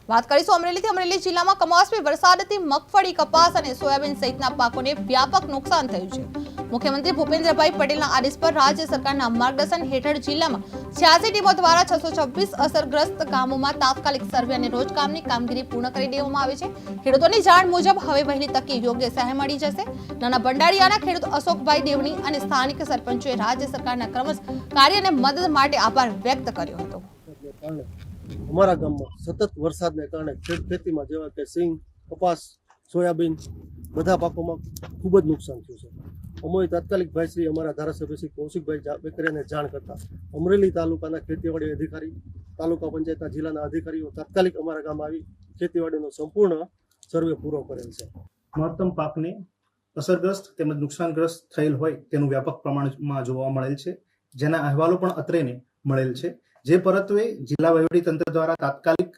વાત કરીશું અમરેલીથી। અમરેલી જિલ્લામાં કમોસમી વરસાદથી મગફળી, કપાસ અને સોયાબીન સહિતના પાકોને વ્યાપક નુકસાન થયું છે। મુખ્યમંત્રી ભૂપેન્દ્રભાઈ પટેલના આદેશ પર રાજ્ય સરકારના માર્ગદર્શન હેઠળ જિલ્લામાં 86 ટીમો દ્વારા 626 અસરગ્રસ્ત ગામોમાં તાત્કાલિક સર્વે અને રોજકામની કામગીરી પૂર્ણ કરી દેવામાં આવી છે। ખેડૂતોની જાણ મુજબ હવે વહેલી તકે યોગ્ય સહાય મળી જશે। નાના બંડાળિયાના ખેડૂત અશોકભાઈ દેવણી અને સ્થાનિક સરપંચોએ રાજ્ય સરકારના ક્રમશ કાર્યને મદદ માટે આભાર વ્યક્ત કર્યો હતો। અમારા ગામમાં સતત વરસાદને કારણે ખેતીમાં જેવા કે સિંગ, કપાસ, સોયાબીન બધા પાકોમાં ખૂબ જ નુકસાન થયું છે। અમોએ તાત્કાલિક ભાઈશ્રી અમારા ધારાસભ્ય શ્રી કૌશિકભાઈ બેકરિયાને જાણ કરતા અમરેલી તાલુકાના ખેતીવાડી અધિકારી, તાલુકા પંચાયતના જિલ્લાના અધિકારીઓ તાત્કાલિક અમારા ગામમાં આવી ખેતીવાડીનો સંપૂર્ણ સર્વે પૂરો કરેલ છે। મહત્તમ પાકને અસરગ્રસ્ત તેમજ નુકસાનગ્રસ્ત થયેલ હોય તેનું વ્યાપક પ્રમાણમાં જોવા મળેલ છે, જેના અહેવાલો પણ અત્રેને મળેલ છે। જે પરત્વે જિલ્લા વહીવટી તંત્ર દ્વારા તાત્કાલિક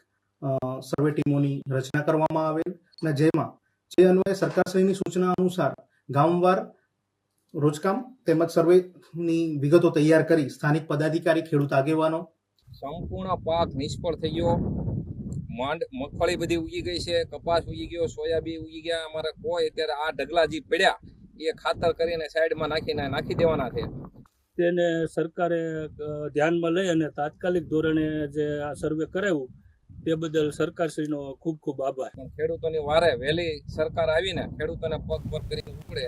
સર્વે ટીમોની રચના કરવામાં આવેલ અને જેમાં જે અન્વયે સરકારશ્રીની સૂચના અનુસાર ગામવાર રોજકામ તેમજ સર્વેની વિગતો તૈયાર કરી સ્થાનિક પદાધિકારી, ખેડૂત આગેવાનો સંપૂર્ણ પાક નિષ્ફળ થઈ ગયો। મગફળી બધી ઉગી ગઈ છે, કપાસ ઉગી ગયો, સોયાબીન ઉગી ગયા। અમારે કોઈ અત્યારે આ ઢગલા જે પડ્યા એ ખાતર કરીને સાઈડમાં નાખી દેવાના છે। તેને સરકારે ધ્યાનમાં લઈ અને તાત્કાલિક ધોરણે જે આ સર્વે કરાવ્યું તે બદલ સરકારશ્રીનો ખૂબ ખૂબ આભાર। ખેડૂતોની વારે વહેલી સરકાર આવીને ખેડૂતોને પગ પર કરીને ઉપડે